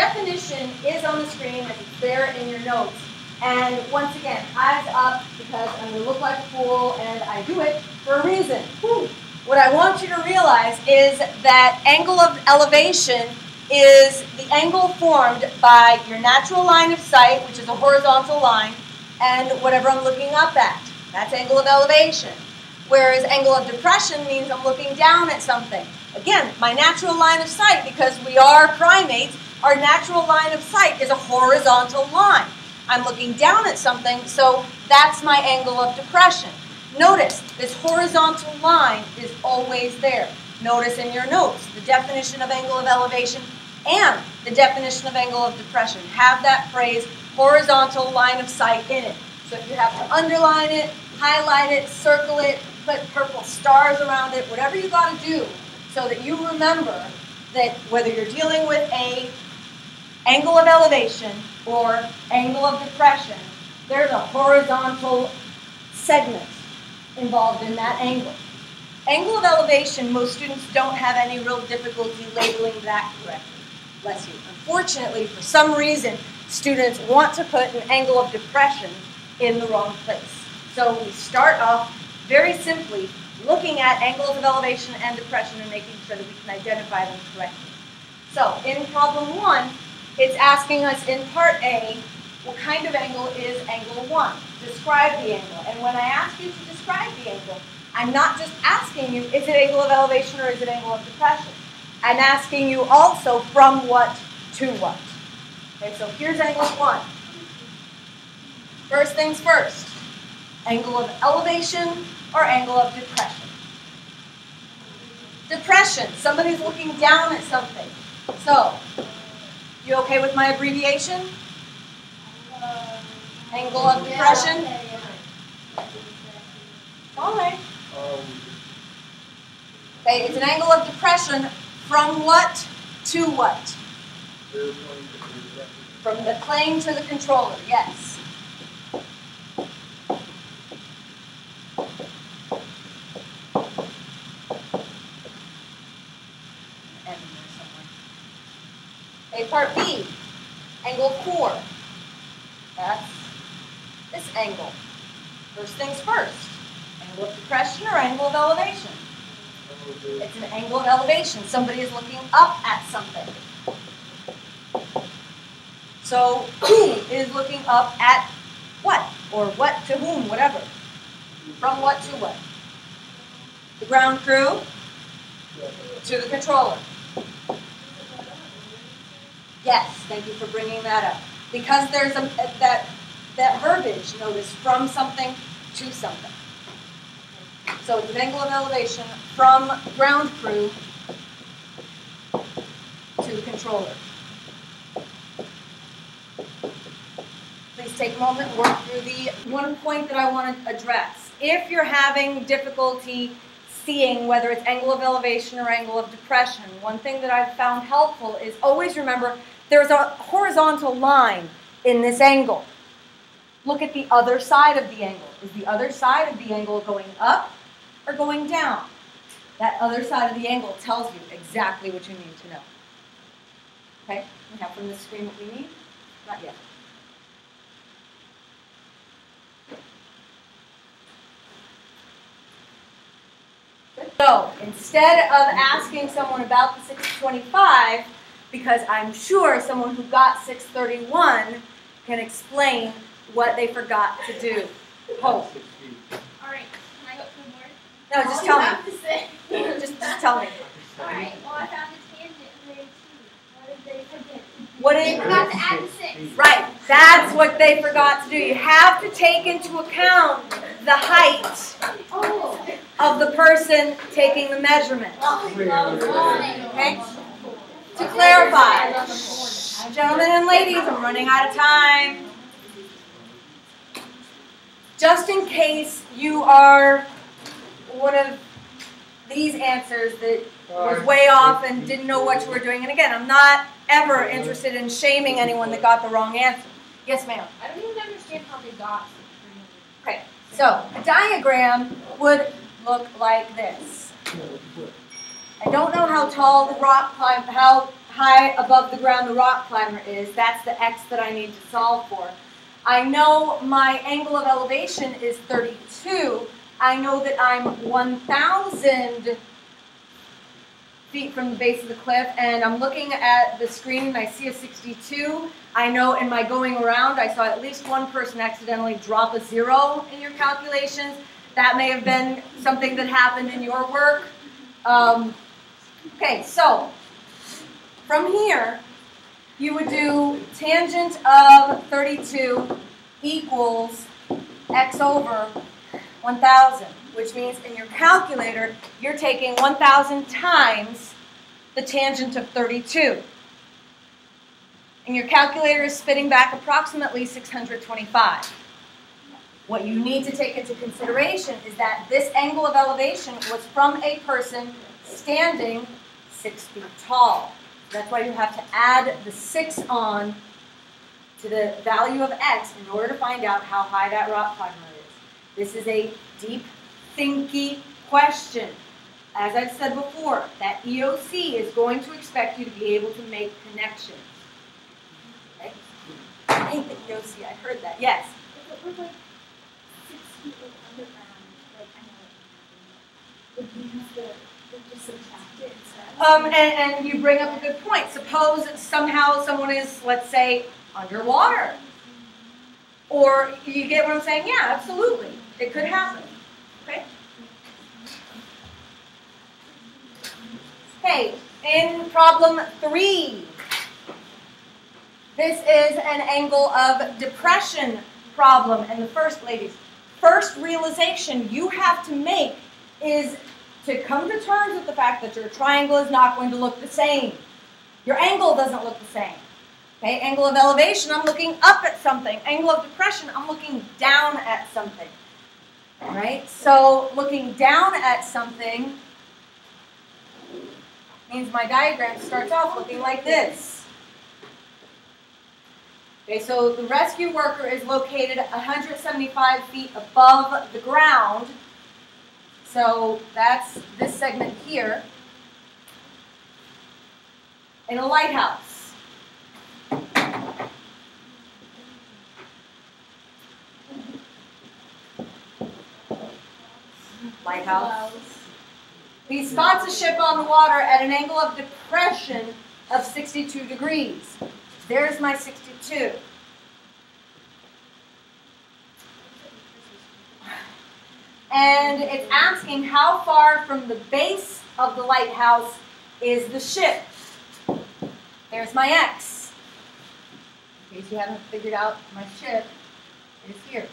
definition is on the screen, and it's there in your notes. And once again, eyes up, because I'm going to look like a fool, and I do it for a reason. What I want you to realize is that angle of elevation is the angle formed by your natural line of sight, which is a horizontal line, and whatever I'm looking up at. That's angle of elevation. Whereas angle of depression means I'm looking down at something. Again, my natural line of sight, because we are primates, our natural line of sight is a horizontal line. I'm looking down at something, so that's my angle of depression. Notice, this horizontal line is always there. Notice in your notes, the definition of angle of elevation and the definition of angle of depression. Have that phrase, horizontal line of sight, in it. So if you have to underline it, highlight it, circle it, put purple stars around it, whatever you got to do so that you remember that whether you're dealing with a angle of elevation or angle of depression, there's a horizontal segment involved in that angle. Angle of elevation, most students don't have any real difficulty labeling that correctly. Bless you. Unfortunately, for some reason, students want to put an angle of depression in the wrong place. So we start off very simply looking at angles of elevation and depression and making sure that we can identify them correctly. So in problem 1, it's asking us in part A, what kind of angle is angle 1? Describe the angle. And when I ask you to describe the angle, I'm not just asking you, is it angle of elevation or is it angle of depression? I'm asking you also from what to what. Okay, so here's angle 1. First things first, angle of elevation or angle of depression? Depression, somebody's looking down at something. So, you okay with my abbreviation? Angle of depression? All right. Okay, it's an angle of depression from what to what? From the plane to the controller, yes. Okay, part B, angle 4. That's this angle. First things first, angle of depression or angle of elevation? It's an angle of elevation. Somebody is looking up at something. So who is looking up at what? Or what to whom, whatever. From what to what? The ground crew to the controller. Yes, thank you for bringing that up. Because there's that verbiage, notice, from something to something. So it's an angle of elevation from ground crew to the controller. Please take a moment and work through the one point that I want to address. If you're having difficulty seeing whether it's angle of elevation or angle of depression, one thing that I've found helpful is always remember there's a horizontal line in this angle. Look at the other side of the angle. Is the other side of the angle going up or going down? That other side of the angle tells you exactly what you need to know. Okay, we have from this screen what we need? Not yet. So, instead of asking someone about the 625, because I'm sure someone who got 631 can explain what they forgot to do. Hope. Alright, can I go for more? No, just tell me. Just tell me. Alright, well I found the tangent there too. What did they forget? They forgot to add the 6. Right, that's what they forgot to do. You have to take into account the height of the person taking the measurement. Okay? To clarify, gentlemen and ladies, I'm running out of time. Just in case you are one of these answers that was way off and didn't know what you were doing, and again, I'm not ever interested in shaming anyone that got the wrong answer. Yes, ma'am? I don't even understand how they got 6. Okay, so a diagram would look like this. I don't know how tall the rock climb, how high above the ground the rock climber is. That's the x that I need to solve for. I know my angle of elevation is 32. I know that I'm 1,000 feet from the base of the cliff, and I'm looking at the screen and I see a 62. I know in my going around I saw at least one person accidentally drop a 0 in your calculations. That may have been something that happened in your work. Okay, so from here you would do tangent of 32 equals x over 1,000, which means in your calculator, you're taking 1,000 times the tangent of 32. And your calculator is spitting back approximately 625. What you need to take into consideration is that this angle of elevation was from a person standing 6 feet tall. That's why you have to add the 6 on to the value of x in order to find out how high that rock climber is. This is a deep, thinky question. As I've said before, that EOC is going to expect you to be able to make connections. Okay? I think the EOC, I heard that, yes. If it was like 6 feet underground, like I know would you use the just subtract it instead? And you bring up a good point. Suppose somehow someone is, let's say, underwater. Or you get what I'm saying? Yeah, absolutely. It could happen. Okay? Okay, in problem 3, this is an angle of depression problem. And the first realization you have to make is to come to terms with the fact that your triangle is not going to look the same. Your angle doesn't look the same. Okay, angle of elevation, I'm looking up at something. Angle of depression, I'm looking down at something. All right, so looking down at something means my diagram starts off looking like this. Okay, so the rescue worker is located 175 feet above the ground. So that's this segment here in a lighthouse. Lighthouse. He spots a ship on the water at an angle of depression of 62 degrees. There's my 62. And it's asking how far from the base of the lighthouse is the ship. There's my X. In case you haven't figured out, my ship is here.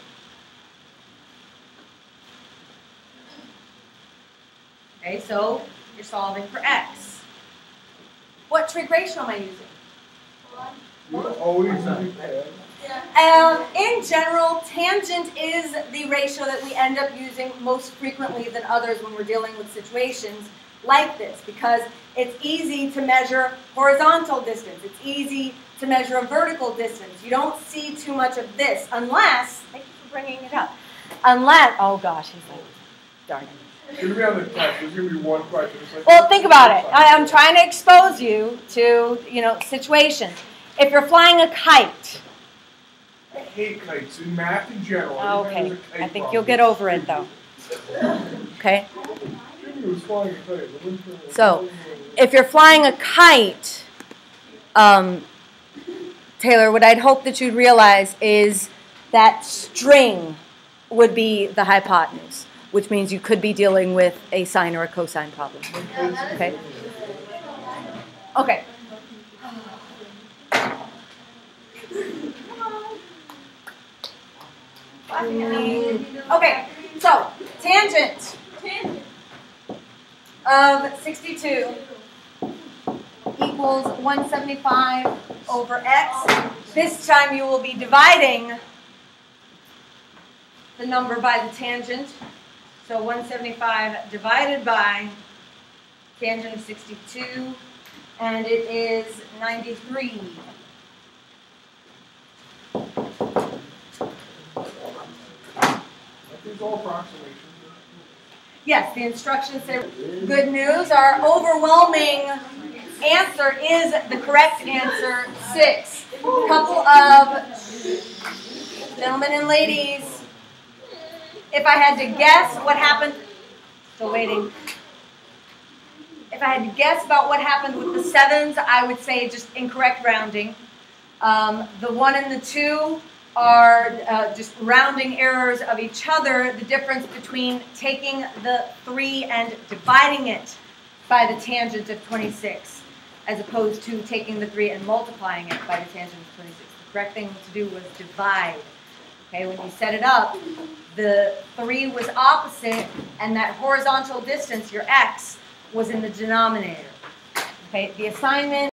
Okay, so you're solving for X. What trig ratio am I using? You're always using In general, tangent is the ratio that we end up using most frequently than others when we're dealing with situations like this, because it's easy to measure horizontal distance. It's easy to measure a vertical distance. You don't see too much of this unless, thank you for bringing it up, unless, oh gosh, he's like, darn it. It's going to be on the test. There's going to be one question. Like, well, think about it. I'm trying to expose you to, situations. If you're flying a kite. I hate kites in math in general. Okay, I think you'll get over it though. Okay? So, if you're flying a kite, Taylor, what I'd hope that you'd realize is that string would be the hypotenuse, which means you could be dealing with a sine or a cosine problem. Okay? Okay. Okay, so tangent of 62 equals 175 over x. This time you will be dividing the number by the tangent. So 175 divided by tangent of 62, and it is 93. These all approximations. Yes, the instructions say good news. Our overwhelming answer is the correct answer, 6. A couple of gentlemen and ladies, if I had to guess what happened, still waiting. If I had to guess about what happened with the 7s, I would say just incorrect rounding. The 1 and the 2 are just rounding errors of each other. The difference between taking the 3 and dividing it by the tangent of 26, as opposed to taking the 3 and multiplying it by the tangent of 26. The correct thing to do was divide. Okay, when you set it up, the 3 was opposite, and that horizontal distance, your x, was in the denominator. Okay, the assignment